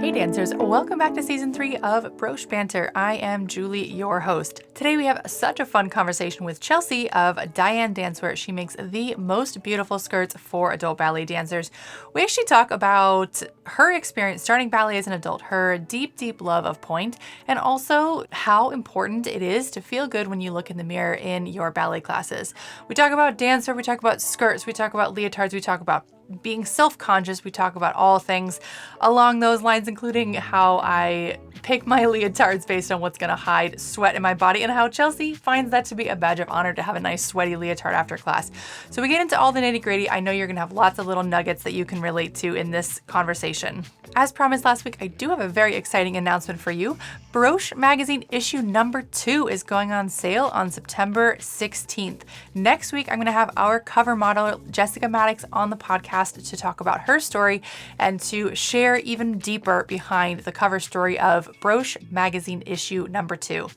Hey dancers, welcome back to season 3 of Broche Banter. I am Julie, your host. Today we have such a fun conversation with Chelsea of Dianne Dancewear. She makes the most beautiful skirts for adult ballet dancers. We actually talk about her experience starting ballet as an adult, her deep love of Pointe, and also how important it is to feel good when you look in the mirror in your ballet classes. We talk about dancewear, we talk about skirts, we talk about leotards, we talk about being self-conscious. We talk about all things along those lines, including how I pick my leotards based on what's going to hide sweat in my body and how Chelsea finds that to be a badge of honor to have a nice sweaty leotard after class. So we get into all the nitty-gritty. I know you're going to have lots of little nuggets that you can relate to in this conversation. As promised last week, I do have a very exciting announcement for you. Broche magazine issue number 2 is going on sale on September 16th. Next week, I'm going to have our cover model, Jessica Maddox, on the podcast to talk about her story and to share even deeper behind the cover story of Broche magazine issue number 2.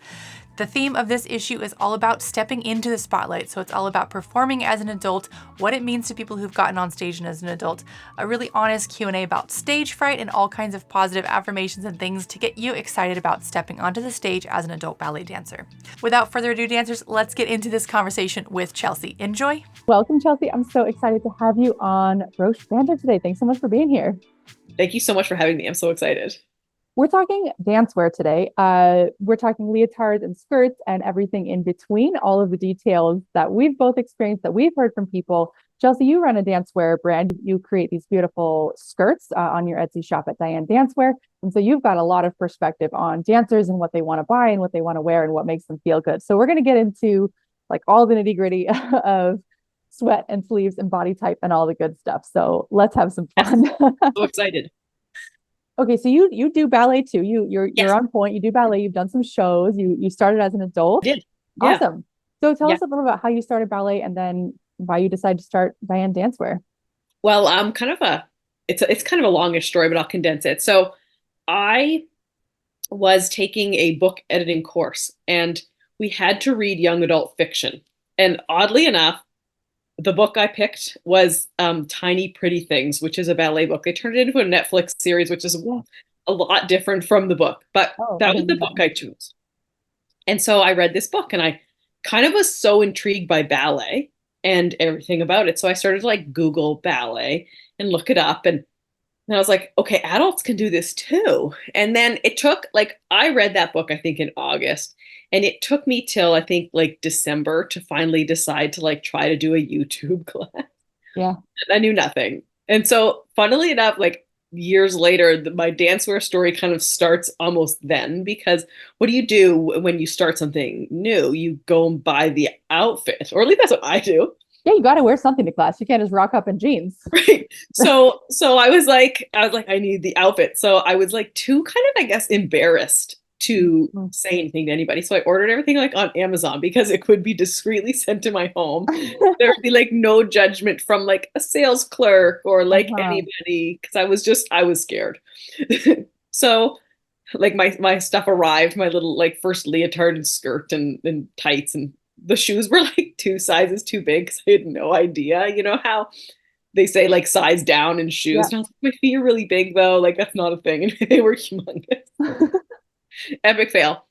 The theme of this issue is all about stepping into the spotlight. So it's all about performing as an adult, what it means to people who've gotten on stage and as an adult, a really honest Q&A about stage fright and all kinds of positive affirmations and things to get you excited about stepping onto the stage as an adult ballet dancer. Without further ado, dancers, let's get into this conversation with Chelsea. Enjoy. Welcome, Chelsea. I'm so excited to have you on Broche Banter today. Thanks so much for being here. Thank you so much for having me. I'm so excited. We're talking dancewear today. We're talking leotards and skirts and everything in between, all of the details that we've both experienced, that we've heard from people. Chelsea, you run a dancewear brand. You create these beautiful skirts on your Etsy shop at Dianne Dancewear. And so you've got a lot of perspective on dancers and what they want to buy and what they want to wear and what makes them feel good. So we're going to get into like all the nitty gritty of sweat and sleeves and body type and all the good stuff. So let's have some fun. So excited. Okay, so you do ballet too. You're on point. You do ballet. You've done some shows. You started as an adult. I did. Awesome. So tell Yeah. us a little about how you started ballet and then why you decided to start Dianne Dancewear. Well, it's kind of a longish story, but I'll condense it. So I was taking a book editing course and we had to read young adult fiction. And oddly enough, the book I picked was Tiny Pretty Things, which is a ballet book. They turned it into a Netflix series, which is a lot different from the book, but that was the book I chose. And so I read this book and I kind of was so intrigued by ballet and everything about it. So I started to like Google ballet and look it up. And I was like, okay, adults can do this too. And then it took I read that book, I think in August. And it took me till I think like December to finally decide to like try to do a YouTube class. Yeah. And I knew nothing. And so funnily enough, like years later, my dancewear story kind of starts almost then, because what do you do when you start something new? You go and buy the outfit, or at least that's what I do. Yeah, you got to wear something to class. You can't just rock up in jeans. Right. So I was like, I need the outfit. So I was like too kind of, I guess, embarrassed to say anything to anybody. So I ordered everything like on Amazon because it could be discreetly sent to my home. There would be like no judgment from like a sales clerk or like anybody, because I was scared. So like my stuff arrived, my little like first leotard and skirt and tights, and the shoes were like 2 sizes too big because I had no idea. You know how they say like size down in shoes? Yeah. And I was like, my feet are really big though. Like that's not a thing. And they were humongous. Epic fail.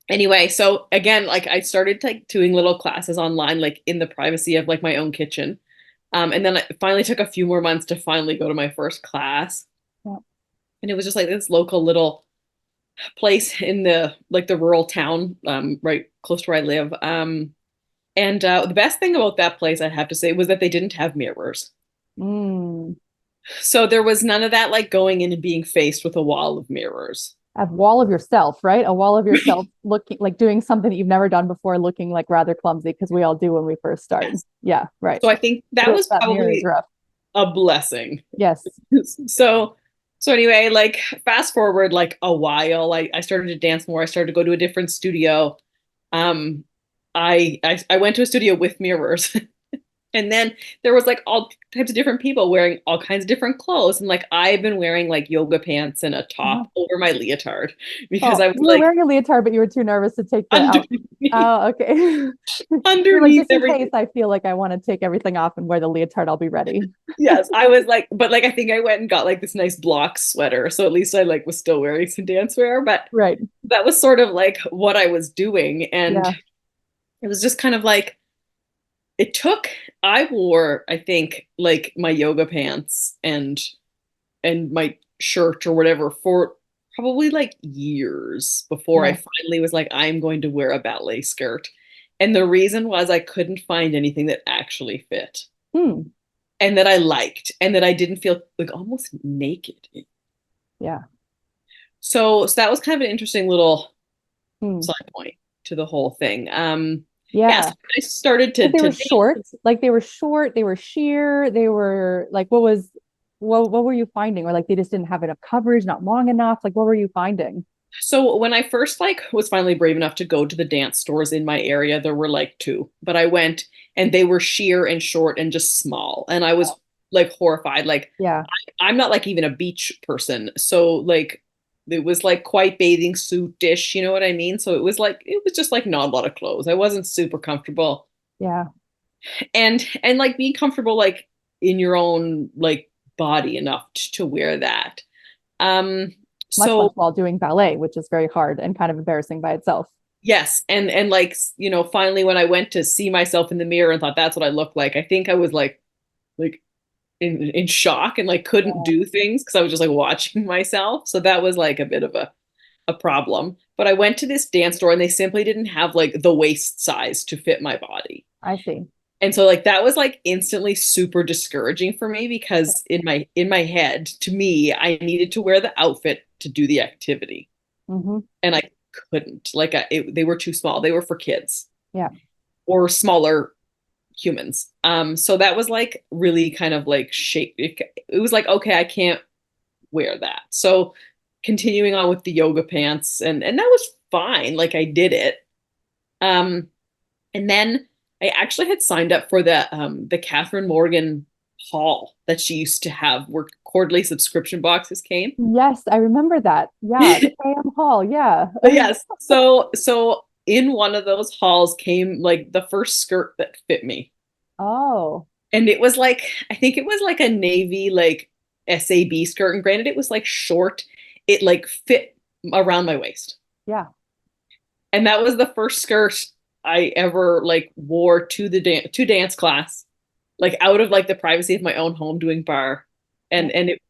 Anyway, so again, like I started like doing little classes online, like in the privacy of like my own kitchen. And then it finally took a few more months to finally go to my first class. Yeah. And it was just like this local little place in the rural town, right close to where I live. And the best thing about that place, I have to say, was that they didn't have mirrors. So there was none of that like going in and being faced with a wall of mirrors. A wall of yourself, right? A wall of yourself looking like doing something that you've never done before, looking like rather clumsy, because we all do when we first start. Yes. Yeah, right. So I think that was probably rough. a blessing. Yes. So anyway, like fast forward like a while, I started to dance more. I started to go to a different studio. I went to a studio with mirrors. And then there was like all types of different people wearing all kinds of different clothes. And like I've been wearing like yoga pants and a top over over my leotard because Oh, I was you were like wearing a leotard, but you were too nervous to take the out. underneath, Oh, okay. You're like, underneath just in everything. case I feel like I want to take everything off and wear the leotard, I'll be ready. Yes, I was like, but like I think I went and got like this nice block sweater, so at least I like was still wearing some dance wear, but Right. that was sort of like what I was doing, and Yeah. it was just kind of like it took. I wore, I think, like my yoga pants and my shirt or whatever for probably like years before I Yeah. finally was like, I'm going to wear a ballet skirt. And the reason was I couldn't find anything that actually fit Hmm. and that I liked and that I didn't feel like almost naked. Yeah. So that was kind of an interesting little Hmm. side point to the whole thing. Yeah, Yeah. so I started But they to were date. short. Like they were short, they were sheer, they were like what were you finding? Or like they just didn't have enough coverage, not long enough. Like what were you finding? So when I first like was finally brave enough to go to the dance stores in my area, there were like two, but I went and they were sheer and short and just small. And I was like horrified. Like Yeah. I'm not like even a beach person. So like it was like quite bathing suit dish, you know what I mean? So it was just like not a lot of clothes. I wasn't super comfortable. Yeah. And like being comfortable like in your own like body enough to wear that. Um Much less so while doing ballet, which is very hard and kind of embarrassing by itself. yes, and like finally when I went to see myself in the mirror and thought that's what I looked like, I think I was like in shock and like couldn't Yeah. do things because I was just like watching myself. So that was like a bit of a problem. But I went to this dance store and they simply didn't have like the waist size to fit my body. I see. And so like that was like instantly super discouraging for me because in my head, to me, I needed to wear the outfit to do the activity. Hmm. And I couldn't. Like they were too small. They were for kids Yeah. or smaller humans. So that was like really kind of like shake. It was like, okay, I can't wear that. So continuing on with the yoga pants and that was fine. Like I did it. Um, and then I actually had signed up for the Catherine Morgan hall that she used to have where quarterly subscription boxes came. Yes, I remember that. Yeah, the KM Hall. Yeah. Yes. So in one of those halls came like the first skirt that fit me. Oh, And it was like, I think it was like a navy like SAB skirt. And granted, it was like short. It like fit around my waist. yeah. And that was the first skirt I ever like wore to the dance class, like out of like the privacy of my own home doing bar. And it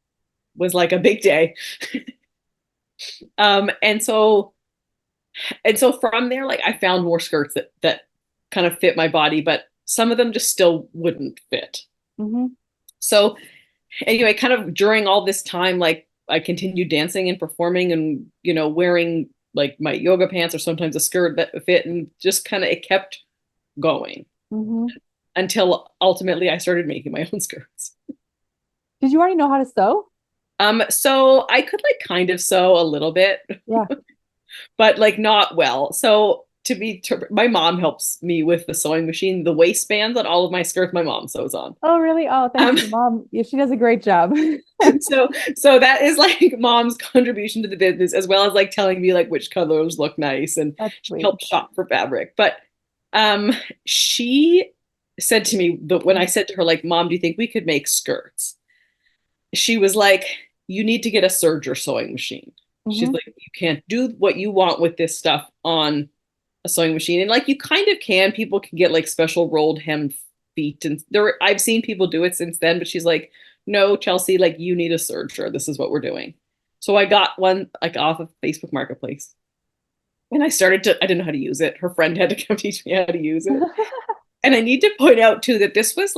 was like a big day. And so from there, like I found more skirts that kind of fit my body, but some of them just still wouldn't fit. Hmm. So anyway, kind of during all this time, like I continued dancing and performing and, wearing like my yoga pants or sometimes a skirt that fit and just kind of it kept going Hmm. until ultimately I started making my own skirts. Did you already know how to sew? So I could like kind of sew a little bit, Yeah. but like not well. So my mom helps me with the sewing machine, the waistbands on all of my skirts, my mom sews on. Oh, really? Oh, thanks, Um, your mom. Yeah, she does a great job. so so that is like mom's contribution to the business, as well as like telling me like which colors look nice and That's she sweet. helped shop for fabric. But she said to me that when I said to her, like, Mom, do you think we could make skirts? She was like, you need to get a serger sewing machine. She's Hmm. like, you can't do what you want with this stuff on a sewing machine. And like you kind of can. People can get like special rolled hem feet. And I've seen people do it since then, but she's like, no, Chelsea, like you need a serger. This is what we're doing. So I got one like off of Facebook Marketplace. And I didn't know how to use it. Her friend had to come teach me how to use it. And I need to point out too that this was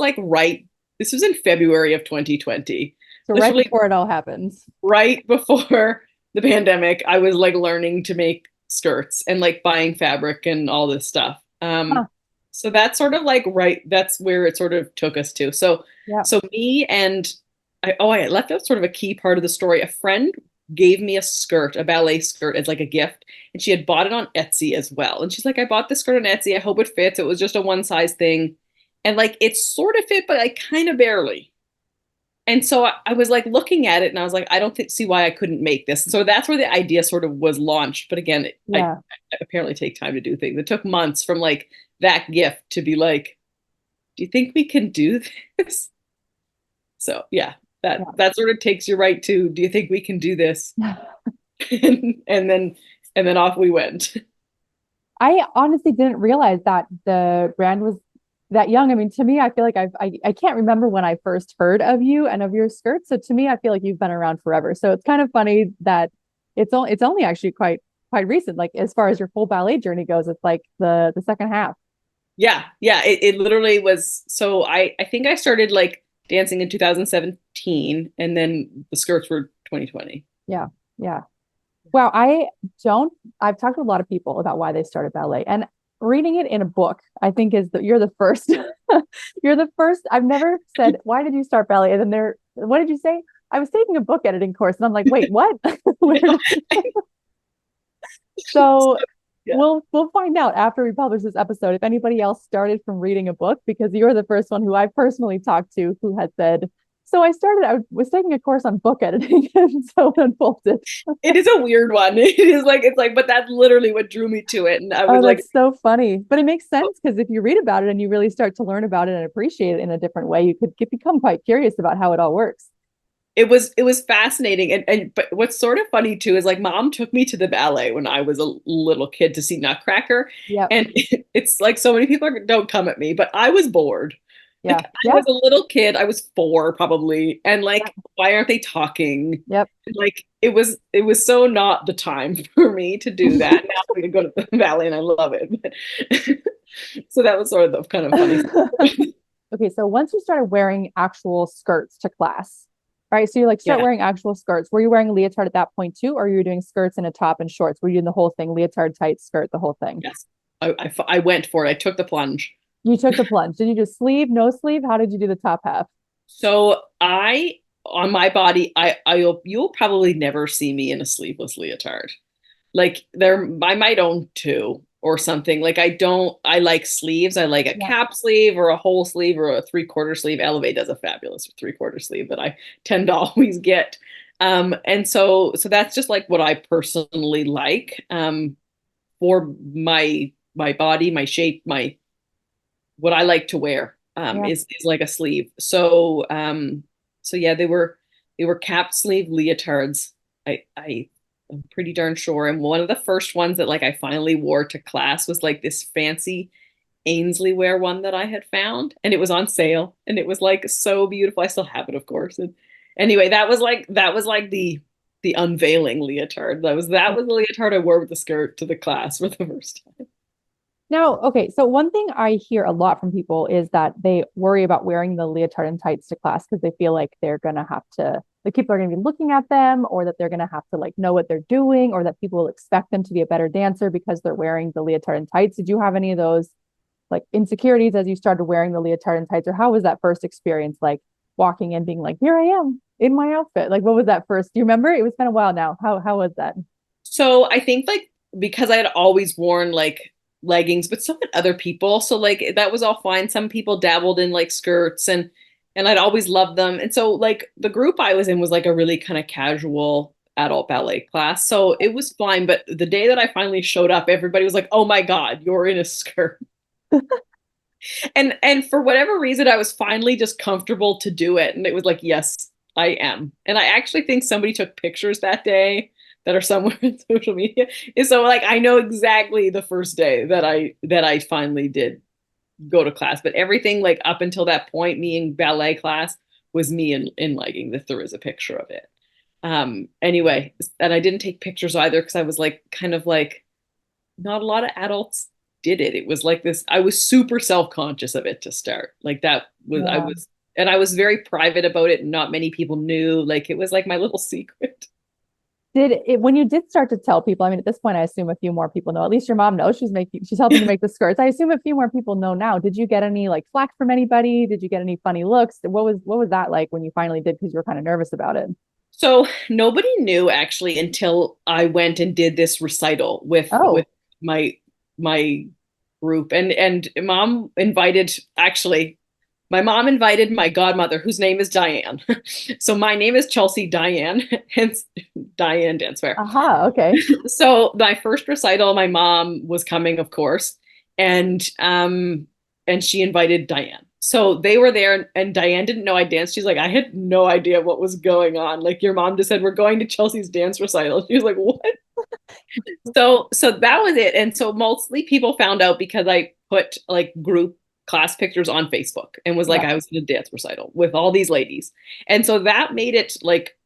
in February of 2020. So right Literally before it all happens. right before the pandemic, I was like learning to make skirts and like buying fabric and all this stuff. Huh. So that's sort of like that's where it sort of took us to. So Yeah. so me and I left out sort of a key part of the story. A friend gave me a ballet skirt as like a gift, and she had bought it on Etsy as well. And she's like, I bought this skirt on Etsy. I hope it fits. It was just a one size thing. And like it sort of fit, but like kind of barely. And so I was like looking at it and I was like, I don't see why I couldn't make this. So that's where the idea sort of was launched. But again, Yeah. I apparently take time to do things. It took months from like that gift to be like, do you think we can do this? So yeah, that sort of takes you right to, do you think we can do this? Yeah. and then off we went. I honestly didn't realize that the brand was that young. I mean, to me, I feel like I can't remember when I first heard of you and of your skirts. So to me, I feel like you've been around forever. So it's kind of funny that it's only actually quite recent. Like as far as your full ballet journey goes, it's like the second half. Yeah, yeah. It literally was. So I think I started like dancing in 2017, and then the skirts were 2020. Yeah, yeah. Wow, I've talked to a lot of people about why they started ballet, and reading it in a book, I think you're the first. You're the first. I've never said, why did you start ballet? And then what did you say? I was taking a book editing course, and I'm like, wait, what? So Yeah. we'll find out after we publish this episode if anybody else started from reading a book, because you're the first one who I personally talked to who had said, so I was taking a course on book editing and so it unfolded. It is a weird one. It's like, but that's literally what drew me to it. And I was like, that's so funny. But it makes sense, because if you read about it and you really start to learn about it and appreciate it in a different way, you could become quite curious about how it all works. it was fascinating. And but what's sort of funny too is like mom took me to the ballet when I was a little kid to see Nutcracker. Yeah. And it's like so many people don't come at me, but I was bored. Yeah. Like I was a little kid. I was 4 probably. And like, why aren't they talking? Yep. Like it was so not the time for me to do that. Now we can go to the ballet and I love it. So that was sort of kind of funny. Okay, so once you started wearing actual skirts to class, right? So you like start wearing actual skirts. Were you wearing a leotard at that point too, or you were doing skirts and a top and shorts? Were you doing the whole thing, leotard, tight skirt, the whole thing? Yes, I went for it. I took the plunge. You took the plunge. Did you do sleeve, no sleeve? How did you do the top half? So on my body, you'll probably never see me in a sleeveless leotard. Like I might own 2 or something. Like I like sleeves. I like a cap sleeve or a whole sleeve or a 3/4 sleeve. Elevate does a fabulous 3/4 sleeve that I tend to always get. And so that's just like what I personally like, for my body, my shape, what I like to wear, is like a sleeve. So yeah, they were cap sleeve leotards. I'm pretty darn sure. And one of the first ones that like I finally wore to class was like this fancy Ainsley wear one that I had found, and it was on sale, and it was like so beautiful. I still have it, of course. And anyway, that was like the unveiling leotard. That was the leotard I wore with the skirt to the class for the first time. Now, okay, so one thing I hear a lot from people is that they worry about wearing the leotard and tights to class because they feel like they're going to have to, like people are going to be looking at them, or that they're going to have to like know what they're doing, or that people will expect them to be a better dancer because they're wearing the leotard and tights. Did you have any of those like insecurities as you started wearing the leotard and tights, or how was that first experience, like walking in being like, here I am in my outfit? Like, what was that first? Do you remember? It's been a while now. How was that? So I think like because I had always worn like leggings, but so had other people. So like that was all fine. Some people dabbled in like skirts, and I'd always loved them. And so like the group I was in was like a really kind of casual adult ballet class. So it was fine. But the day that I finally showed up, everybody was like, oh my God, you're in a skirt. And for whatever reason, I was finally just comfortable to do it. And it was like, yes, I am. And I actually think somebody took pictures that day that are somewhere in social media. And so like I know exactly the first day that I finally did go to class. But everything like up until that point, me in ballet class, was me in leggings, if there is a picture of it. Anyway, and I didn't take pictures either because I was like kind of like not a lot of adults did it. It was like this, I was super self-conscious of it to start. Like that was I was very private about it, and not many people knew. Like it was like my little secret. When you did start to tell people, I mean, at this point, I assume a few more people know. At least your mom knows she's helping to make the skirts. I assume a few more people know now. Did you get any like flack from anybody? Did you get any funny looks? What was that like when you finally did? Because you were kind of nervous about it. So nobody knew actually until I went and did this recital with my group, and mom invited, actually My mom invited my godmother, whose name is Diane. So my name is Chelsea Diane, hence Dianne Dancewear. Aha, okay. So my first recital, my mom was coming, of course, and she invited Diane. So they were there, and Diane didn't know I danced. She's like, I had no idea what was going on. Like your mom just said, we're going to Chelsea's dance recital. She was like, what? So that was it. And so mostly people found out because I put like group class pictures on Facebook and was like, Yeah. I was in a dance recital with all these ladies. And so that made it like,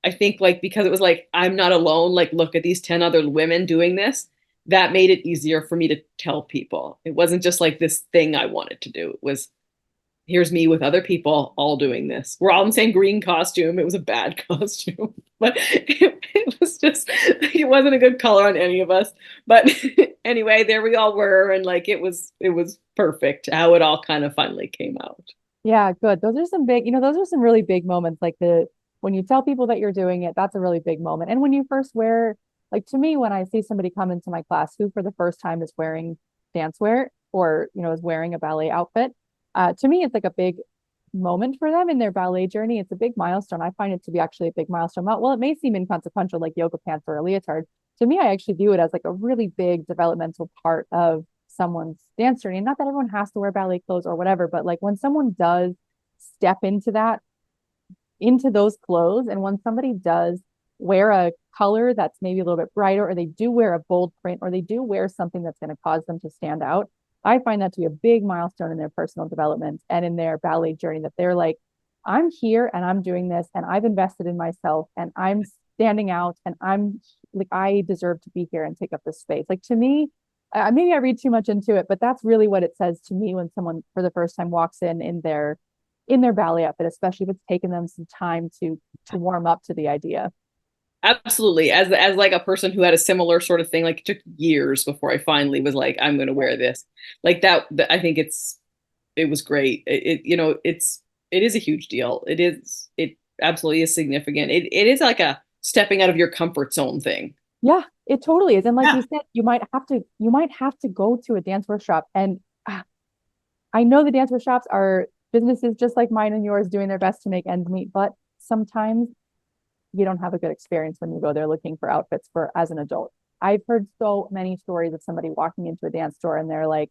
I think like because it was like, I'm not alone, like look at these 10 other women doing this, that made it easier for me to tell people. It wasn't just like this thing I wanted to do. It was, here's me with other people all doing this. We're all in the same green costume. It was a bad costume, but it was just, it wasn't a good color on any of us. But anyway, there we all were. And like, it was perfect how it all kind of finally came out. Yeah, good. Those are some big, those are some really big moments. Like when you tell people that you're doing it, that's a really big moment. And when you first wear, like to me, when I see somebody come into my class who for the first time is wearing dance wear or, is wearing a ballet outfit, to me, it's like a big moment for them in their ballet journey. It's a big milestone. I find it to be actually a big milestone. Well, it may seem inconsequential like yoga pants or a leotard. To me, I actually view it as like a really big developmental part of someone's dance journey. And not that everyone has to wear ballet clothes or whatever, but like when someone does step into that, into those clothes, and when somebody does wear a color that's maybe a little bit brighter, or they do wear a bold print, or they do wear something that's going to cause them to stand out, I find that to be a big milestone in their personal development and in their ballet journey, that they're like, I'm here and I'm doing this and I've invested in myself and I'm standing out and I'm like, I deserve to be here and take up this space. Like to me, maybe I read too much into it, but that's really what it says to me when someone for the first time walks in their ballet outfit, especially if it's taken them some time to warm up to the idea. Absolutely. As like a person who had a similar sort of thing, like it took years before I finally was like, I'm going to wear this. Like I think it was great. It is a huge deal. It absolutely is significant. It is like a stepping out of your comfort zone thing. Yeah, it totally is. And like Yeah. you said, you might have to go to a dance workshop. And I know the dance workshops are businesses just like mine and yours doing their best to make ends meet, but sometimes you don't have a good experience when you go there looking for outfits for as an adult. I've heard so many stories of somebody walking into a dance store and they're like,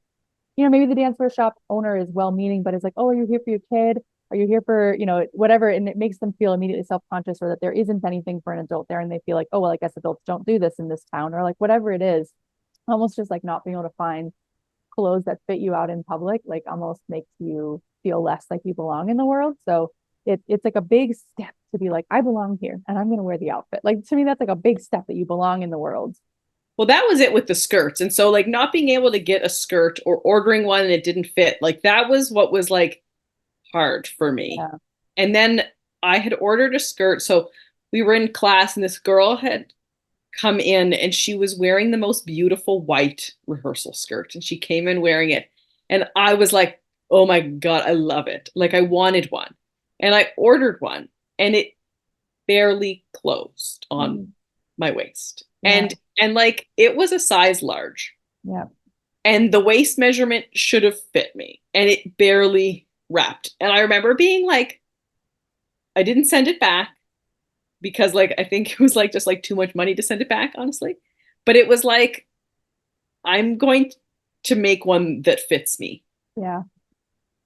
maybe the dance workshop owner is well-meaning, but it's like, oh, are you here for your kid? Are you here for, whatever? And it makes them feel immediately self-conscious, or that there isn't anything for an adult there. And they feel like, oh, well, I guess adults don't do this in this town, or like whatever it is. Almost just like not being able to find clothes that fit you out in public, like almost makes you feel less like you belong in the world. So it's like a big step to be like, I belong here and I'm going to wear the outfit. Like to me, that's like a big step that you belong in the world. Well, that was it with the skirts. And so like not being able to get a skirt or ordering one and it didn't fit, like that was what was like hard for me. Yeah. And then I had ordered a skirt. So we were in class and this girl had come in and she was wearing the most beautiful white rehearsal skirt. And she came in wearing it. And I was like, oh my God, I love it. Like I wanted one. And I ordered one and it barely closed on my waist. Yeah. And like it was a size large. Yeah. And the waist measurement should have fit me. And it barely wrapped. And I remember being like, I didn't send it back because like I think it was like just like too much money to send it back, honestly. But it was like, I'm going to make one that fits me. Yeah.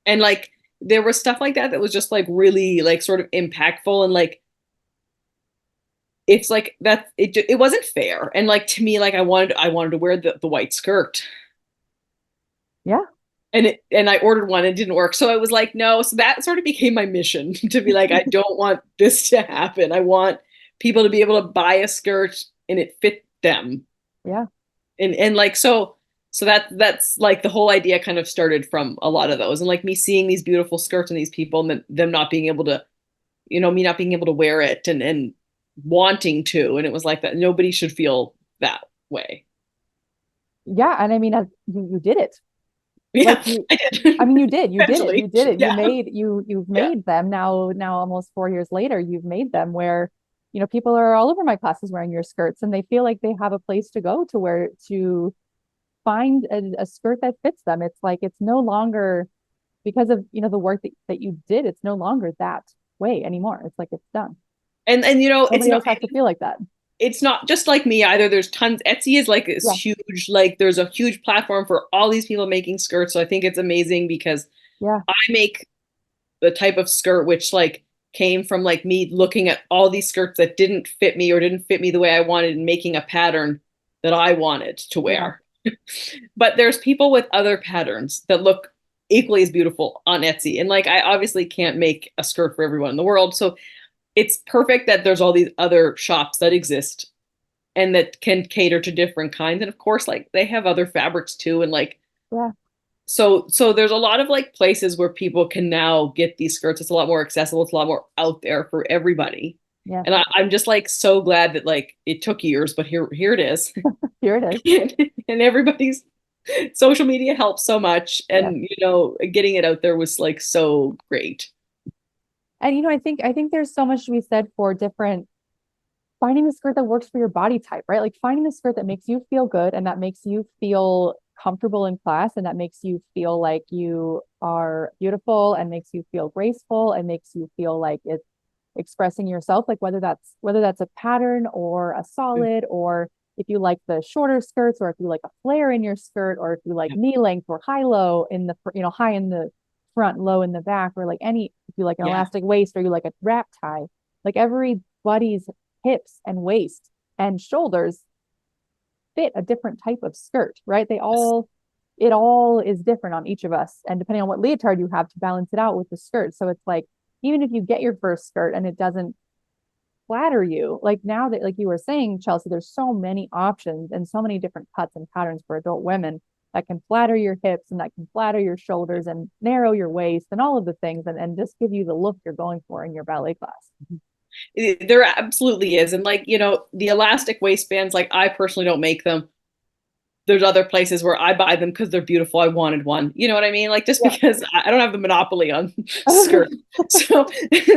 And like there was stuff like that was just like really like sort of impactful, and like it's like that it wasn't fair. And like to me, like I wanted to wear the white skirt. Yeah. And I ordered one, it didn't work. So I was like, no. So that sort of became my mission to be like, I don't want this to happen. I want people to be able to buy a skirt and it fit them. Yeah. And like so that's like the whole idea kind of started from a lot of those, and like me seeing these beautiful skirts and these people and then them not being able to, me not being able to wear it and wanting to. And it was like that nobody should feel that way. Yeah. And I mean, you did it. Yeah, Like I did. I mean, you did Eventually. it. You did it. Yeah. You've made them now almost 4 years later, you've made them where, people are all over my classes wearing your skirts and they feel like they have a place to go to find a skirt that fits them. It's like, it's no longer because of, the work that you did, it's no longer that way anymore. It's like, it's done. And Nobody else has to feel like that. it's not just like me either. There's tons. Etsy is like this huge, like there's a huge platform for all these people making skirts. So I think it's amazing because I make the type of skirt which like came from like me looking at all these skirts that didn't fit me or didn't fit me the way I wanted and making a pattern that I wanted to wear. But there's people with other patterns that look equally as beautiful on Etsy. And like, I obviously can't make a skirt for everyone in the world. So it's perfect that there's all these other shops that exist and that can cater to different kinds. And of course, like they have other fabrics too. And like, so there's a lot of like places where people can now get these skirts. It's a lot more accessible. It's a lot more out there for everybody. And I'm just like so glad that like it took years, but here it is. Here it is. And everybody's social media helps so much. And getting it out there was like so great. And I think there's so much to be said for finding the skirt that works for your body type, right? Like finding the skirt that makes you feel good and that makes you feel comfortable in class and that makes you feel like you are beautiful and makes you feel graceful and makes you feel like it's expressing yourself, like whether that's a pattern or a solid, or if you like the shorter skirts, or if you like a flare in your skirt, or if you like knee length or high-low in the, high in the front, low in the back, or like if you like an elastic waist or you like a wrap tie, like everybody's hips and waist and shoulders fit a different type of skirt, right? It all is different on each of us. And depending on what leotard you have to balance it out with the skirt. So it's like, even if you get your first skirt and it doesn't flatter you, like now that, like you were saying, Chelsea, there's so many options and so many different cuts and patterns for adult women that can flatter your hips and that can flatter your shoulders and narrow your waist and all of the things and just give you the look you're going for in your ballet class. There absolutely is. And like, the elastic waistbands, like I personally don't make them. There's other places where I buy them because they're beautiful. I wanted one. You know what I mean? Like just because I don't have the monopoly on skirts.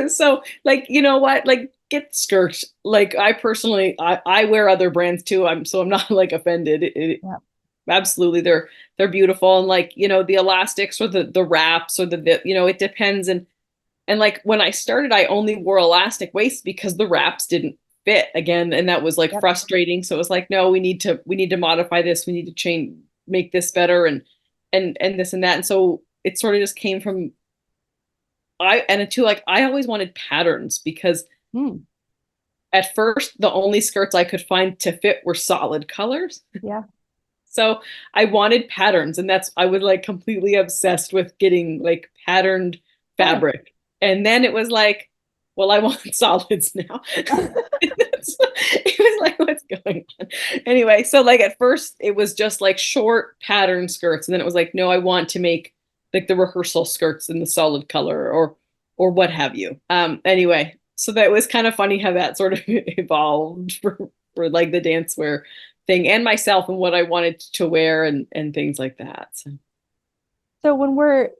So like, you know what? Like get skirts. Like I personally, I wear other brands too. I'm not like offended. Absolutely. They're beautiful. And like, the elastics or the wraps or the it depends. And like when I started, I only wore elastic waists because the wraps didn't fit again. And that was like frustrating. So it was like, no, we need to modify this. We need to make this better and this and that. And so it sort of just came from, I always wanted patterns because at first the only skirts I could find to fit were solid colors. So I wanted patterns, and I was like completely obsessed with getting like patterned fabric. And then it was like, well, I want solids now. It was like, what's going on? Anyway, so like at first it was just like short pattern skirts. And then it was like, no, I want to make like the rehearsal skirts in the solid color or what have you. Anyway, so that was kind of funny how that sort of evolved for like the dancewear thing and myself and what I wanted to wear and things like that. So when we're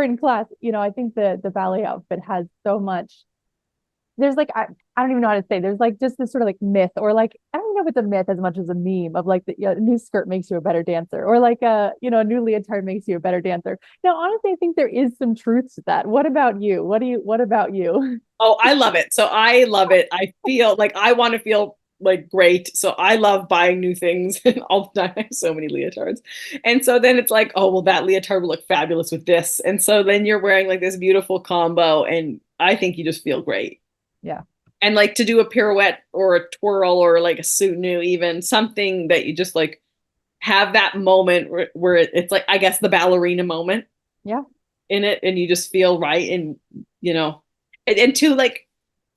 in class, I think the ballet outfit has so much. There's like I don't even know how to say. There's like just this sort of like myth, or like I don't know if it's a myth as much as a meme of like a new skirt makes you a better dancer, or like a new leotard makes you a better dancer. Now, honestly, I think there is some truth to that. What about you? What about you? Oh, I love it. So I love it. I feel like I want to feel like great. So I love buying new things all the time. I have so many leotards. And so then it's like, oh, well, that leotard will look fabulous with this. And so then you're wearing like this beautiful combo and I think you just feel great. Yeah. And like to do a pirouette or a twirl or like a soutenu, even something that you just like have that moment where it's like, I guess the ballerina moment. In it. And you just feel right. And, and to like,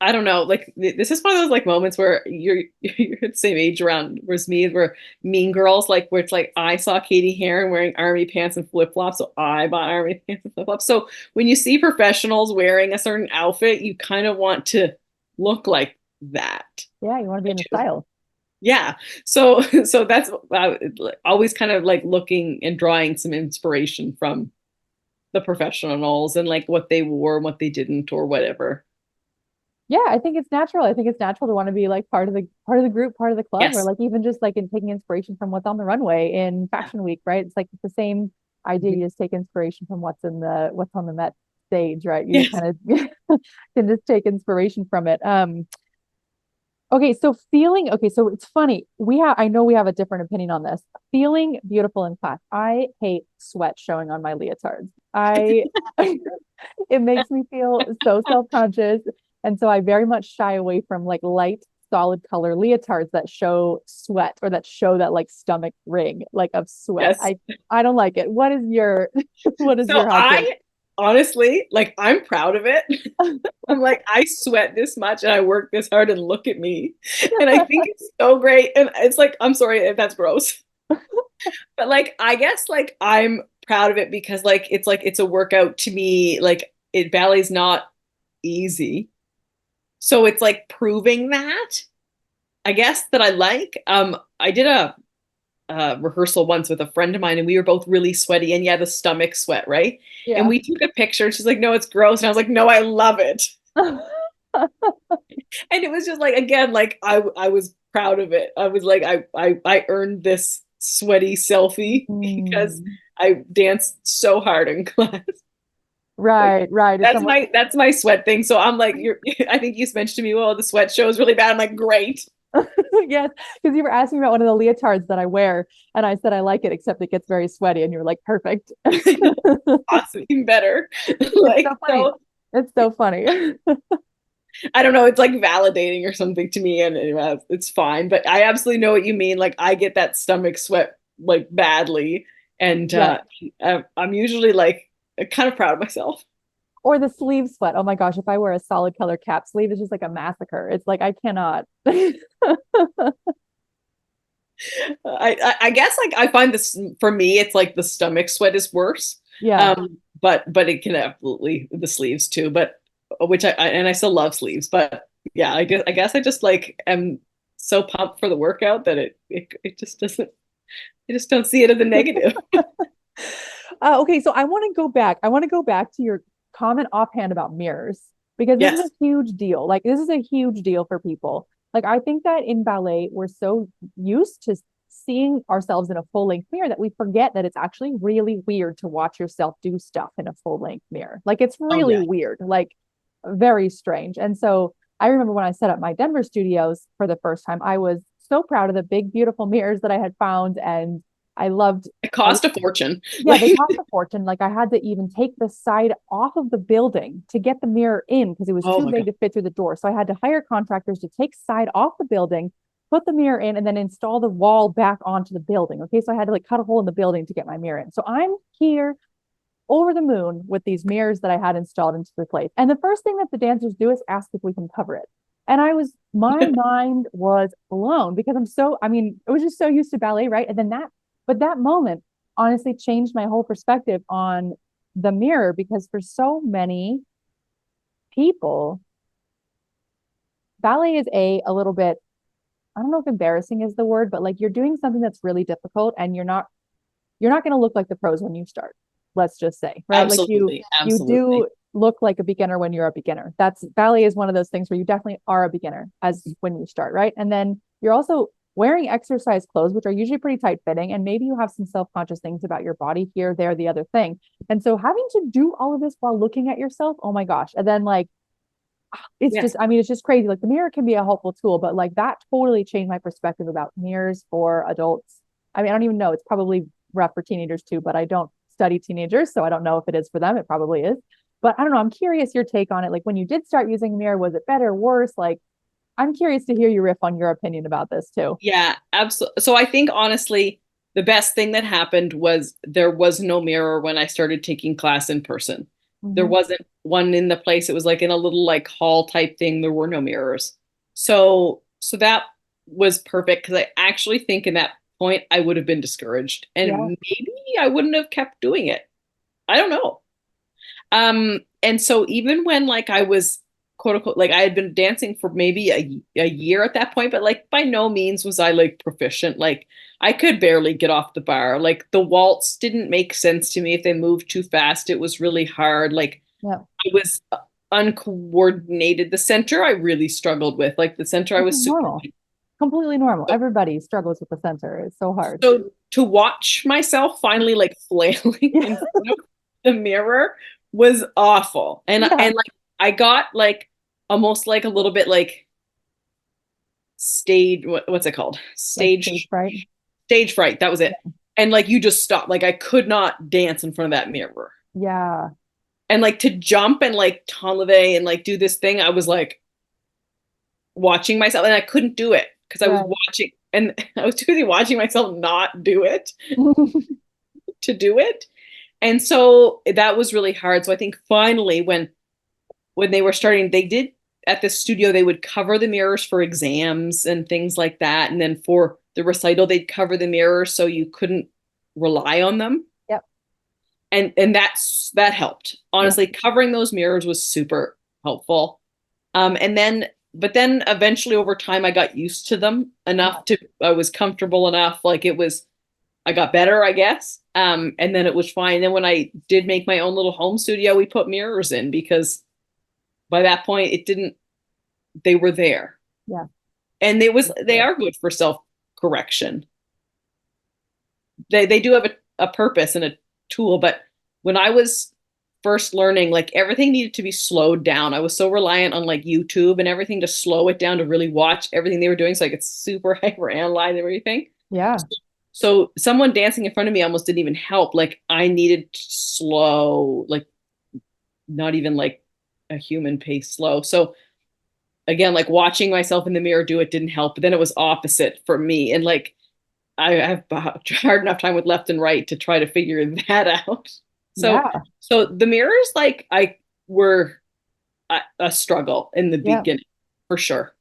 I don't know, like this is one of those like moments where you're the same age around as me, where Mean Girls, like where it's like I saw Katie Heron wearing army pants and flip flops, so I bought army pants and flip flops. So when you see professionals wearing a certain outfit, you kind of want to look like that. Yeah, you want to be in the style. Yeah, so that's always kind of like looking and drawing some inspiration from the professionals and like what they wore and what they didn't or whatever. Yeah, I think it's natural. I think it's natural to want to be like part of the group, part of the club, or like even just like in taking inspiration from what's on the runway in Fashion Week, right? It's like the same idea. You just take inspiration from what's on the Met stage, right? You Yes. kind of can just take inspiration from it. Okay, so so it's funny. I know we have a different opinion on this. Feeling beautiful in class. I hate sweat showing on my leotards. It makes me feel so self-conscious. And so I very much shy away from like light, solid color leotards that show sweat or that show that like stomach ring like of sweat. Yes. I don't like it. What is your what is So your hot take? I honestly, like, I'm proud of it. I'm like, I sweat this much and I work this hard and look at me. And I think it's so great. And it's like, I'm sorry if that's gross. But like, I guess like I'm proud of it because like it's a workout to me. Like ballet's not easy. So it's like proving that, I guess, that I like. I did a rehearsal once with a friend of mine and we were both really sweaty and yeah, the stomach sweat, right? And Yeah. we took a picture and she's like, no, it's gross. And I was like, no, I love it. And it was just like, again, like I was proud of it. I was like, I earned this sweaty selfie because Mm. I danced so hard in class. Like Right, right. It's almost that's my sweat thing. So I'm like, you're I think you mentioned to me, well, the sweat show is really bad. I'm like, great. yes, because you were asking about one of the leotards that I wear, and I said I like it, except it gets very sweaty, and you're like, perfect. Awesome, even better. It's Like so funny. so It's so funny. I don't know, it's like validating or something to me, and it's fine. But I absolutely know what you mean. Like I get that stomach sweat like badly, and Yeah. I'm usually like kind of proud of myself. Or the sleeve sweat. Oh my gosh, if I wear a solid color cap sleeve, it's just like a massacre. It's like I cannot. I guess like I find this for me, it's like the stomach sweat is worse. Yeah. But it can absolutely the sleeves too. But which and I still love sleeves. But yeah, I guess I just like am so pumped for the workout that it just doesn't. I just don't see it as a negative. Okay, so I want to go back. I want to go back to your comment offhand about mirrors because this is a Yes. huge deal. Like this is a huge deal for people. Like I think that in ballet, we're so used to seeing ourselves in a full-length mirror that we forget that it's actually really weird to watch yourself do stuff in a full-length mirror. Like it's Oh really yeah. weird, like very strange. And so I remember when I set up my Denver studios for the first time, I was so proud of the big, beautiful mirrors that I had found and I loved It I cost a fortune. yeah, they Like cost a fortune. Like I had to even take the side off of the building to get the mirror in because it was oh too my big God. to fit through the door. So I had to hire contractors to take side off the building, put the mirror in, and then install the wall back onto the building. Okay, so I had to like cut a hole in the building to get my mirror in. So I'm here over the moon with these mirrors that I had installed into the place. And the first thing that the dancers do is ask if we can cover it. And my mind was blown because I mean, I was just so used to ballet, right? And then but that moment honestly changed my whole perspective on the mirror because for so many people, ballet is a little bit, I don't know if embarrassing is the word, but like you're doing something that's really difficult and you're not going to look like the pros when you start. Let's just say, right? Like Absolutely. you Absolutely. do look like a beginner when you're a beginner. That's ballet is one of those things where you definitely are a beginner as when you start, right? And then you're also wearing exercise clothes, which are usually pretty tight fitting, and maybe you have some self-conscious things about your body here, there, the other thing. And so having to do all of this while looking at yourself, oh my gosh. And then like it's Yes. just, I mean, it's just crazy. Like the mirror can be a helpful tool, but like that totally changed my perspective about mirrors for adults. I mean, I don't even know. It's probably rough for teenagers too, but I don't study teenagers, so I don't know if it is for them. It probably is. But I don't know. I'm curious your take on it. Like when you did start using mirror, was it better, worse? Like I'm curious to hear you riff on your opinion about this too. Yeah, absolutely. So I think honestly, the best thing that happened was there was no mirror when I started taking class in person. There Mm-hmm. wasn't one in the place. It was like in a little like hall type thing. There were no mirrors. So that was perfect because I actually think in that point I would have been discouraged Yeah. and maybe I wouldn't have kept doing it. I don't know. And so even when like I was quote unquote like I had been dancing for maybe a year at that point, but like by no means was I like proficient. Like I could barely get off the bar. Like the waltz didn't make sense to me if they moved too fast. It was really hard. Like Yeah. I was uncoordinated. The center I really struggled with. Like the center I Which is was super normal. Completely normal. Everybody struggles with the center. It's so hard. so to watch myself finally like flailing in front of the mirror was awful. And Yeah. and like I got like almost like a little bit like what's it called? Like stage fright. Stage fright. That was it. And like you just stopped. Like I could not dance in front of that mirror. Yeah. And like to jump and like t'enlever and like do this thing, I was like watching myself and I couldn't do it because I was watching and I was too busy watching myself not do it to do it. And so that was really hard. So I think finally when they were starting, they did at the studio, they would cover the mirrors for exams and things like that. And then for the recital, they'd cover the mirrors so you couldn't rely on them. Yep. And that helped. Honestly, covering those mirrors was super helpful. But then eventually over time I got used to them enough I was comfortable enough. Like I got better, I guess. And then it was fine. And then when I did make my own little home studio, we put mirrors in because by that point they were there. Yeah. And they are good for self-correction. They do have a purpose and a tool, but when I was first learning, like everything needed to be slowed down. I was so reliant on like YouTube and everything to slow it down to really watch everything they were doing so I could super hyper analyze everything. Yeah. So someone dancing in front of me almost didn't even help. Like I needed to slow, like not even like a human pace slow. So again, like watching myself in the mirror do it didn't help, but then it was opposite for me. And like I have hard enough time with left and right to try to figure that out. So the mirrors like I were a struggle in the beginning for sure.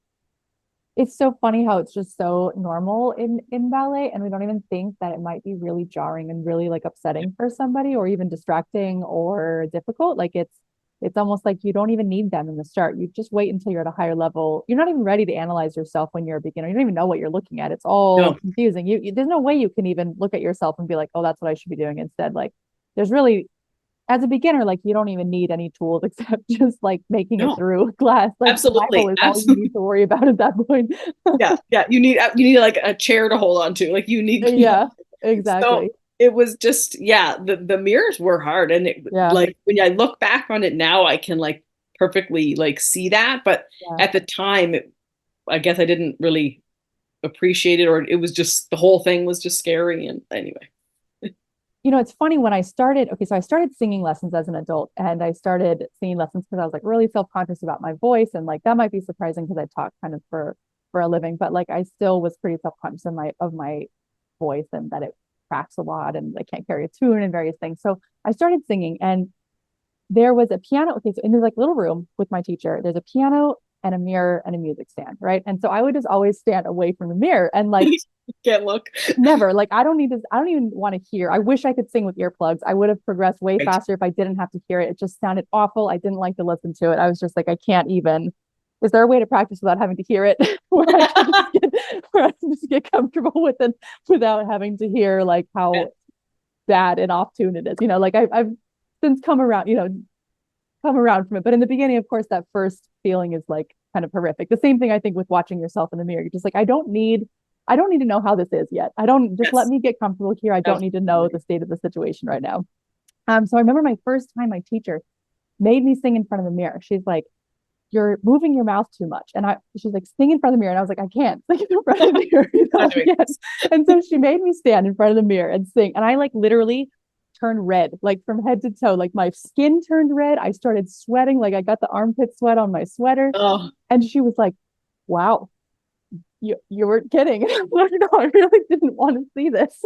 It's so funny how it's just so normal in ballet, and we don't even think that it might be really jarring and really like upsetting for somebody, or even distracting or difficult. Like it's almost like you don't even need them in the start. You just wait until you're at a higher level. You're not even ready to analyze yourself when you're a beginner. You don't even know what you're looking at. It's all confusing. There's no way you can even look at yourself and be like, oh, that's what I should be doing instead. Like there's really, as a beginner, like you don't even need any tools except just like making it through class. Like absolutely is all you need to worry about at that point. Yeah. You need like a chair to hold on to. Like you need exactly. So it was just the mirrors were hard, and like when I look back on it now, I can like perfectly like see that. But at the time, I guess I didn't really appreciate it, or it was just the whole thing was just scary. And anyway. It's funny when I started, so I started singing lessons as an adult, and I started singing lessons because I was like really self-conscious about my voice. And like, that might be surprising because I talk kind of for a living, but like, I still was pretty self-conscious of my voice and that it cracks a lot and I can't carry a tune and various things. So I started singing, and there was a piano. Okay. So in this like little room with my teacher, there's a piano and a mirror and a music stand. Right. And so I would just always stand away from the mirror and like, can't look. Never. Like I don't need this. I don't even want to hear. I wish I could sing with earplugs. I would have progressed way faster if I didn't have to hear it. It just sounded awful. I didn't like to listen to it. I was just like, I can't even. Is there a way to practice without having to hear it? where I can just get comfortable with it without having to hear like how bad and off tune it is. Like I've since come around from it. But in the beginning, of course, that first feeling is like kind of horrific. The same thing I think with watching yourself in the mirror. You're just like, I don't need to know how this is yet. I don't just let me get comfortable here. I don't need to know the state of the situation right now. So I remember my first time, my teacher made me sing in front of the mirror. She's like, you're moving your mouth too much. And she's like, sing in front of the mirror. And I was like, I can't sing in front of the mirror. And so she made me stand in front of the mirror and sing. And I like literally turned red, like from head to toe. Like my skin turned red. I started sweating. Like I got the armpit sweat on my sweater. And she was like, wow, you weren't kidding. No, I really didn't want to see this.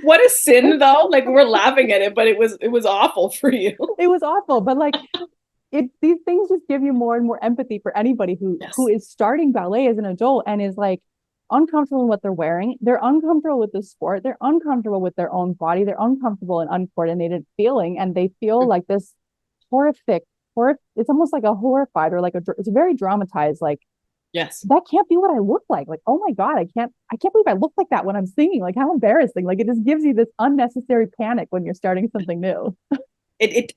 What a sin though. Like we're laughing at it, but it was awful for you. It was awful, but like these things just give you more and more empathy for anybody who is starting ballet as an adult and is like uncomfortable in what they're wearing. They're uncomfortable with the sport. They're uncomfortable with their own body. They're uncomfortable and uncoordinated feeling, and they feel like this horrific. It's almost like a horrified or like it's a very dramatized like. Yes. That can't be what I look like. Like, oh my God, I can't believe I look like that when I'm singing. Like, how embarrassing. Like, it just gives you this unnecessary panic when you're starting something new.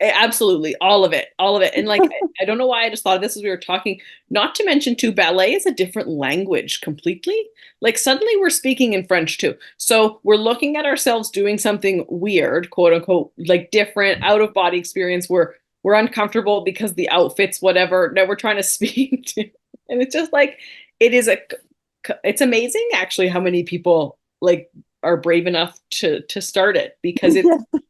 Absolutely all of it. And like, I don't know why I just thought of this as we were talking, not to mention too, ballet is a different language completely. Like suddenly we're speaking in French too. So we're looking at ourselves doing something weird, quote unquote, like different out of body experience. We're uncomfortable because the outfits, whatever, that we're trying to speak to. And it's just like, it's amazing actually how many people like are brave enough to start it, because Yeah.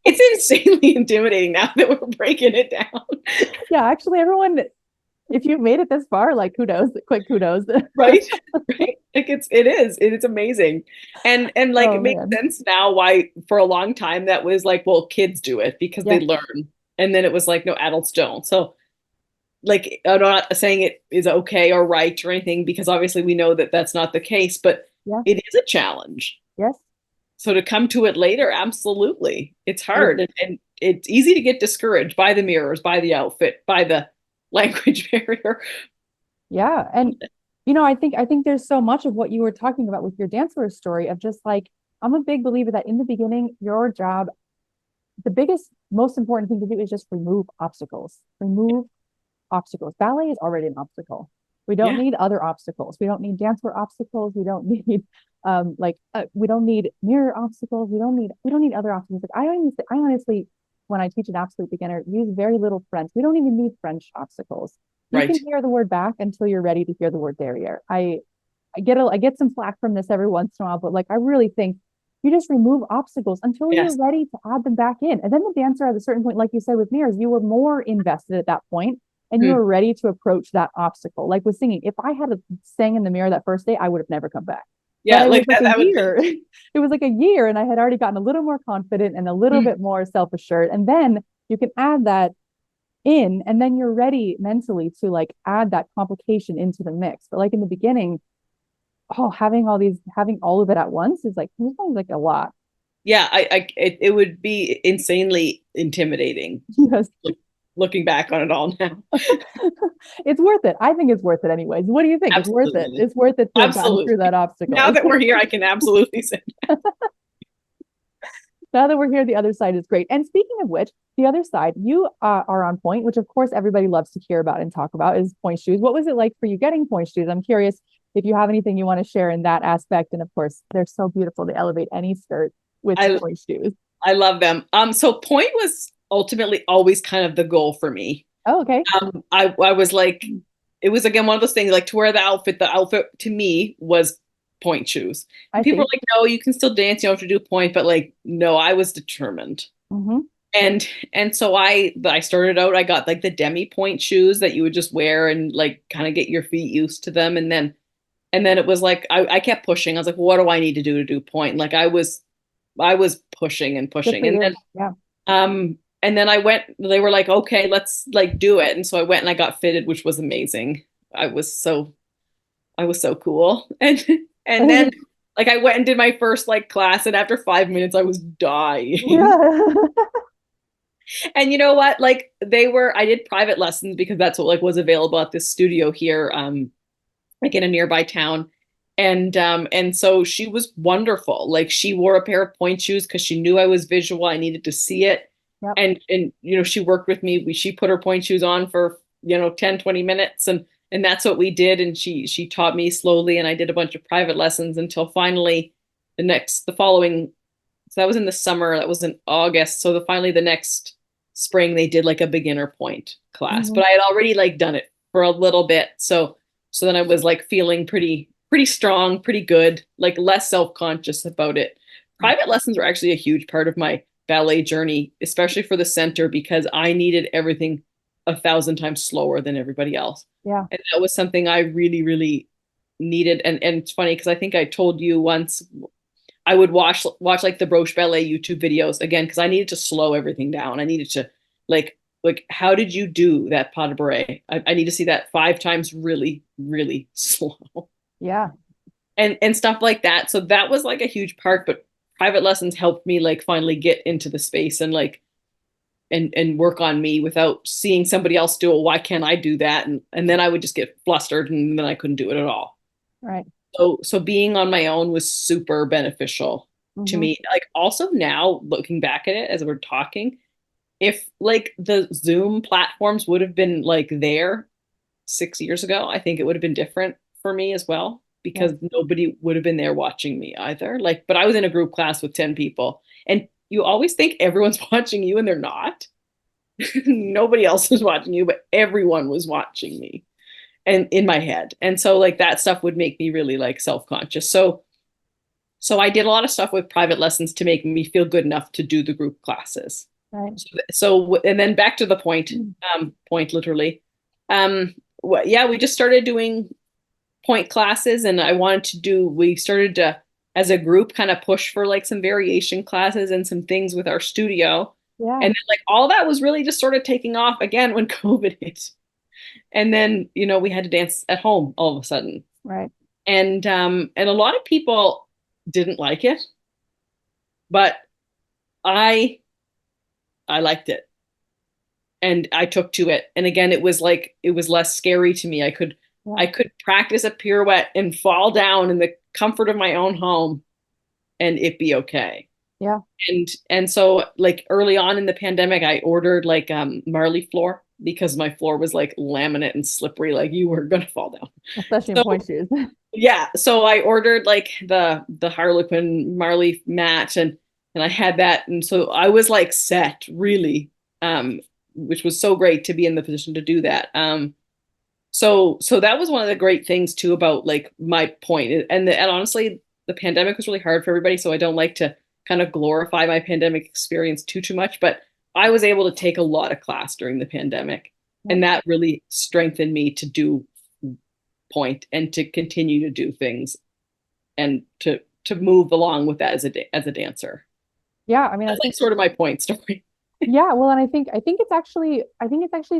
it's insanely intimidating now that we're breaking it down. Yeah, actually, everyone, if you've made it this far, like kudos, quick kudos. Right? Right? Like it's amazing. And like Oh it makes man. sense now why for a long time that was like, well, kids do it because they Yeah. learn. And then it was like, no, adults don't. So like, I'm not saying it is okay or right or anything, because obviously we know that that's not the case, but Yeah. it is a challenge. Yes. So to come to it later, absolutely. It's hard, It, and it's easy to get discouraged by the mirrors, by the outfit, by the language barrier. yeah. And I think there's so much of what you were talking about with your dancer story of just like, I'm a big believer that in the beginning, your job, the biggest, most important thing to do is just remove obstacles. Remove obstacles. Ballet is already an obstacle. We don't Yeah. need other obstacles. We don't need dancewear obstacles. We don't need we don't need mirror obstacles. We don't need other obstacles. Like I honestly, when I teach an absolute beginner, use very little French. We don't even need French obstacles. You Right. can hear the word back until you're ready to hear the word derriere. I get some flack from this every once in a while, but like I really think you just remove obstacles until Yes. you're ready to add them back in. And then the dancer at a certain point, like you said with mirrors, you were more invested at that point and you Hmm. were ready to approach that obstacle. Like with singing, if I had sang in the mirror that first day, I would have never come back. But Yeah, it was like like a that would year. It was like a year, and I had already gotten a little more confident and a little be. bit more self-assured. And then you can add that in, and then you're ready mentally to like add that complication into the mix. But like in the beginning, having all of it at once is like sometimes like a lot. Yeah, it would be insanely intimidating Yes. looking back on it all now. It's worth it. I think it's worth it anyways. What do you think? It's worth it. Absolutely. It's worth it to have gotten through Absolutely. that Now obstacle. that we're here, I can absolutely say Now that we're here, the other side is great. And speaking of which, the other side, you are on Pointe, which of course everybody loves to hear about and talk about is Pointe shoes. What was it like for you getting Pointe shoes? I'm curious if you have anything you want to share in that aspect. And of course, they're so beautiful. They elevate any skirt with I Pointe shoes. I love them. So Point was ultimately always kind of the goal for me. Oh, okay. I was like, it was again one of those things like to wear the outfit to me was Point shoes. I And people are see. like, no, you can still dance, you don't have to do Point, but like, no, I was determined. Mm-hmm. And so I started out, I got like the demi point shoes that you would just wear and like kind of get your feet used to them. And then it was like I kept pushing. I was like, what do I need to do point? Like I was pushing and Good pushing. for you. Yeah. And then I went, they were like, okay, let's like do it. And so I went and I got fitted, which was amazing. I was so cool. And then like I went and did my first like class, and after 5 minutes I was dying. Yeah. And you know what? Like I did private lessons because that's what like was available at this studio here, like in a nearby town. And so she was wonderful. Like she wore a pair of point shoes because she knew I was visual. I needed to see it. Yep. And she worked with me. She put her point shoes on for 10, 20 minutes, and that's what we did. And she taught me slowly, and I did a bunch of private lessons until finally the following, so that was in the summer, that was in August. So finally the next spring they did like a beginner point class. Mm-hmm. But I had already like done it for a little bit. So then I was like feeling pretty strong, pretty good, like less self-conscious about it. Private lessons were actually a huge part of my ballet journey, especially for the center, because I needed everything 1,000 times slower than everybody else. Yeah. And that was something I really, really needed. And it's funny because I think I told you once I would watch like the Broche Ballet YouTube videos again because I needed to slow everything down. I needed to like how did you do that pas de bourrée? I need to see that 5 times really, really slow. Yeah. And stuff like that. So that was like a huge part, but private lessons helped me like finally get into the space and like and work on me without seeing somebody else do it. Why can't I do that? And then I would just get flustered and then I couldn't do it at all. Right. So being on my own was super beneficial to Mm-hmm. me. Like also now looking back at it as we're talking, if like the Zoom platforms would have been like there 6 years ago, I think it would have been different for me as well, Yeah. because nobody would have been there watching me either. Like, but I was in a group class with 10 people, and you always think everyone's watching you, and they're not. Nobody else was watching you, but everyone was watching me and in my head. And so like that stuff would make me really like self-conscious. So I did a lot of stuff with private lessons to make me feel good enough to do the group classes. Right. So and then back to the point, point literally. Yeah, we just started doing point classes, and we started to, as a group, kind of push for like some variation classes and some things with our studio. Yeah. And then, like all that was really just sort of taking off again when COVID hit. And then, we had to dance at home all of a sudden. Right. And a lot of people didn't like it, but I liked it. And I took to it. And again, it was less scary to me. I could practice a pirouette and fall down in the comfort of my own home and it be okay. Yeah. And so like early on in the pandemic, I ordered like Marley floor, because my floor was like laminate and slippery, like you were gonna fall down. Especially in pointe shoes. Yeah. So I ordered like the Harlequin Marley mat, and I had that. And so I was like set really, which was so great to be in the position to do that. So that was one of the great things too about like my point. And honestly, the pandemic was really hard for everybody. So I don't like to kind of glorify my pandemic experience too much, but I was able to take a lot of class during the pandemic, and that really strengthened me to do point and to continue to do things and to move along with that as a dancer. Yeah, I mean, that's like sort of my point story. Yeah, well, and I think it's actually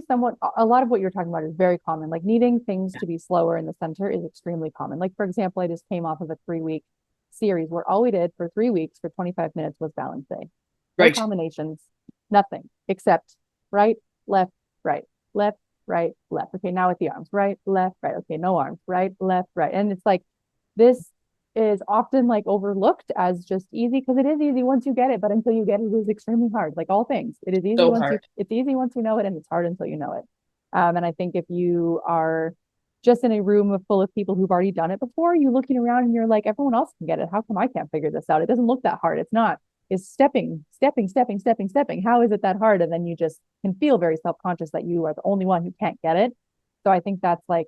somewhat, a lot of what you're talking about is very common. Like needing things to be slower in the center is extremely common. Like for example, I just came off of a 3-week series where all we did for 3 weeks for 25 minutes was balance. No right. combinations, nothing except right, left, right, left, right, left. Okay, now with the arms, right, left, right. Okay, no arms, right, left, right. And it's like this is often like overlooked as just easy, because it is easy once you get it, but until you get it, it is extremely hard. Like all things, it is easy so it's easy once you know it, and it's hard until you know it. And I think if you are just in a room full of people who've already done it before, you're looking around and you're like, everyone else can get it. How come I can't figure this out? It doesn't look that hard. It's not. It's stepping. How is it that hard? And then you just can feel very self-conscious that you are the only one who can't get it. So I think that's like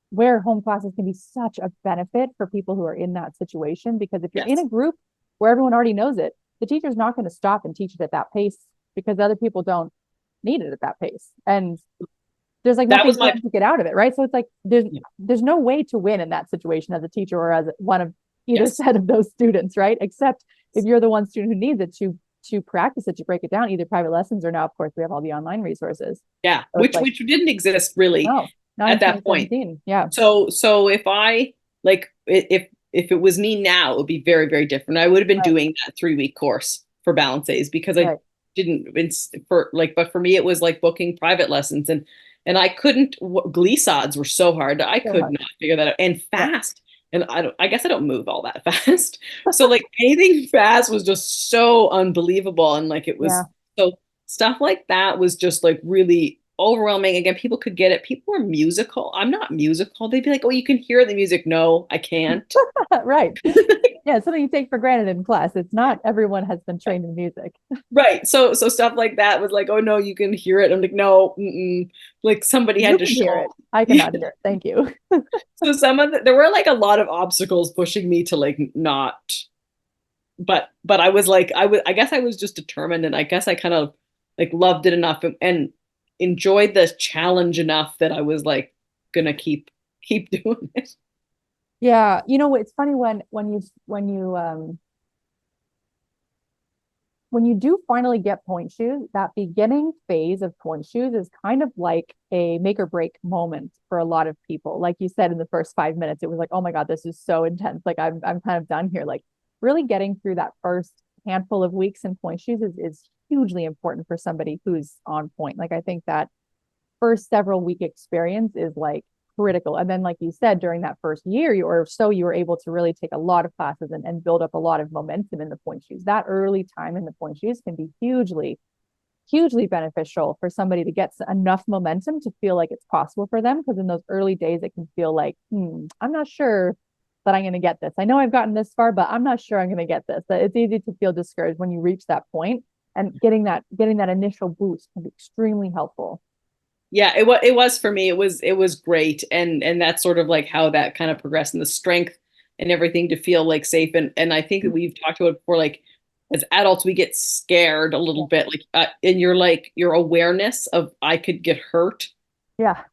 where home classes can be such a benefit for people who are in that situation, because if you're in a group where everyone already knows it, the teacher's not going to stop and teach it at that pace, because other people don't need it at that pace. And there's like nothing to get out of it, right? So it's like there's no way to win in that situation as a teacher or as one of either set of those students, right? Except if you're the one student who needs it to practice it, to break it down, either private lessons or now, of course, we have all the online resources. Yeah, so which didn't exist really at that point. Yeah. So if I like if it was me now, it would be very, very different. I would have been doing that 3-week course for balances, because I didn't but for me it was like booking private lessons, and I couldn't. Glissades were so hard. I could not figure that out, and fast. And I guess I don't move all that fast. So like anything fast was just so unbelievable. And like it was so stuff like that was just like really overwhelming. Again, people could get it. People were musical. I'm not musical. They'd be like, oh, you can hear the music. No, I can't. Right. Yeah, something you take for granted in class. It's not everyone has been trained in music. Right. So stuff like that was like, oh no, you can hear it. I'm like, no, like somebody had to hear it. I cannot hear it. Thank you. So there were like a lot of obstacles pushing me to like not, but I was like, I guess I was just determined, and I guess I kind of like loved it enough and enjoyed the challenge enough that I was like gonna keep doing it. Yeah, it's funny when you do finally get pointe shoes, that beginning phase of pointe shoes is kind of like a make or break moment for a lot of people. Like you said, in the first 5 minutes, it was like, oh my God, this is so intense. Like I'm kind of done here. Like really getting through that first handful of weeks in pointe shoes is hugely important for somebody who's on point. Like I think that first several week experience is like critical. And then, like you said, during that first year or so, you were able to really take a lot of classes and build up a lot of momentum in the pointe shoes. That early time in the pointe shoes can be hugely hugely beneficial for somebody to get enough momentum to feel like it's possible for them. Because in those early days, it can feel like, I'm not sure that I'm going to get this. I know I've gotten this far, but I'm not sure I'm going to get this. It's easy to feel discouraged when you reach that point, and getting that initial boost can be extremely helpful. Yeah, it was for me. It was great, and that's sort of like how that kind of progressed, and the strength and everything to feel like safe. And I think that we've talked about it before, like as adults we get scared a little bit, like and your awareness of I could get hurt, Yeah.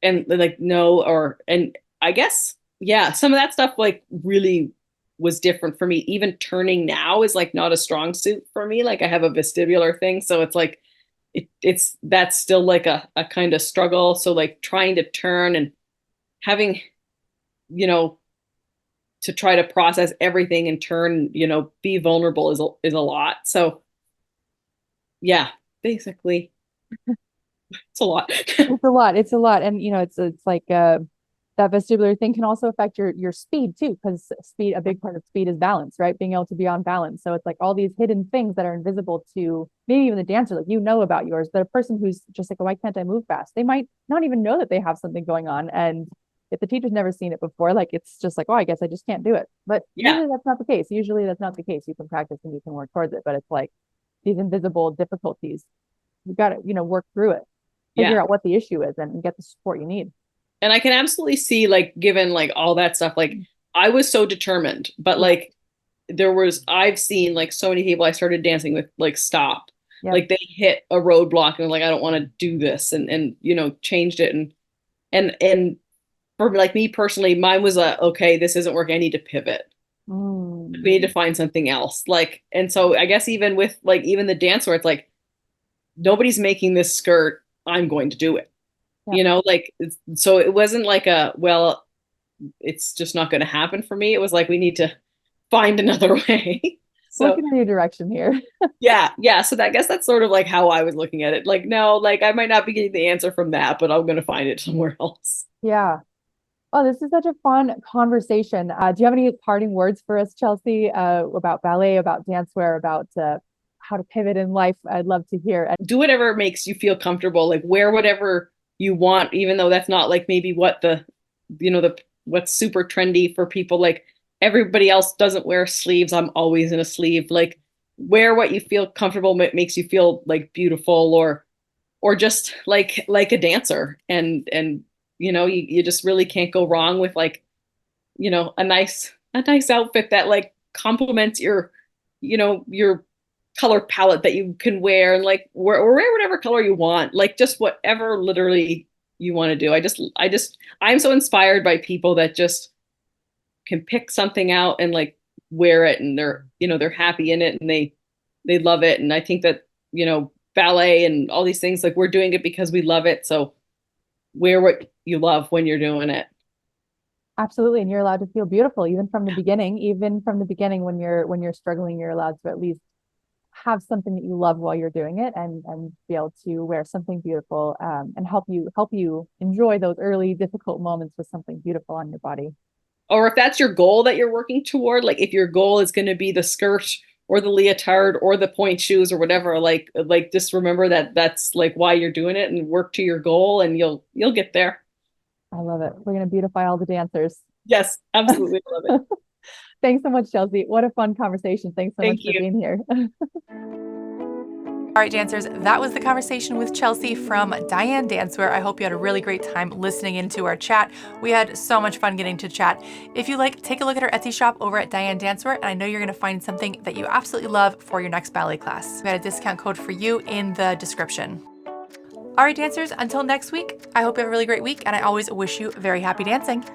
and like no, or and I guess yeah, some of that stuff like really was different for me. Even turning now is like not a strong suit for me. Like I have a vestibular thing, so it's like it's that's still like a kind of struggle. So like trying to turn and having, you know, to try to process everything and turn, you know, be vulnerable is a lot. So yeah, basically it's a lot. It's a lot. It's a lot. And it's like that vestibular thing can also affect your speed too, because a big part of speed is balance, right? Being able to be on balance. So it's like all these hidden things that are invisible to maybe even the dancer, like about yours, but a person who's just like, why can't I move fast? They might not even know that they have something going on. And if the teacher's never seen it before, like it's just like, oh, I guess I just can't do it. But Yeah. usually that's not the case. Usually that's not the case. You can practice and you can work towards it, but it's like these invisible difficulties. You got to, work through it, figure out what the issue is, and get the support you need. And I can absolutely see, like, given like all that stuff, like I was so determined, but like I've seen like so many people I started dancing with like stop, like they hit a roadblock and like, I don't want to do this, and changed it. And for like me personally, mine was okay, this isn't working. I need to pivot. We need to find something else. Like, and so I guess even with like, even the dance where it's like, nobody's making this skirt, I'm going to do it. Like, so it wasn't like well, it's just not going to happen for me. It was like, we need to find another way. So look in a new direction here. yeah. So I guess that's sort of like how I was looking at it. Like, no, like I might not be getting the answer from that, but I'm going to find it somewhere else. Yeah. Oh, this is such a fun conversation. Do you have any parting words for us, Chelsea, about ballet, about dancewear, about how to pivot in life? I'd love to hear. And do whatever makes you feel comfortable. Like wear whatever you want, even though that's not like maybe what what's super trendy for people. Like everybody else doesn't wear sleeves. I'm always in a sleeve. Like wear what you feel comfortable, makes you feel like beautiful, or just like a dancer. And you just really can't go wrong with like, a nice outfit that like complements your color palette that you can wear, and like wear whatever color you want, like just whatever literally you want to do. I'm so inspired by people that just can pick something out and like wear it, and they're happy in it, and they love it. And I think that ballet and all these things, like we're doing it because we love it. So wear what you love when you're doing it. Absolutely. And you're allowed to feel beautiful even from the beginning. Even from the beginning, when you're struggling, you're allowed to at least have something that you love while you're doing it, and be able to wear something beautiful, and help you enjoy those early difficult moments with something beautiful on your body. Or if that's your goal that you're working toward, like if your goal is going to be the skirt or the leotard or the pointe shoes or whatever, like just remember that that's like why you're doing it, and work to your goal, and you'll get there. I love it. We're going to beautify all the dancers. Yes, absolutely. Love it. Thanks so much, Chelsea. What a fun conversation. Thanks so much for being here. All right, dancers, that was the conversation with Chelsea from Dianne Dancewear. I hope you had a really great time listening into our chat. We had so much fun getting to chat. If you like, take a look at our Etsy shop over at Dianne Dancewear, and I know you're going to find something that you absolutely love for your next ballet class. We had a discount code for you in the description. All right, dancers, until next week, I hope you have a really great week, and I always wish you very happy dancing.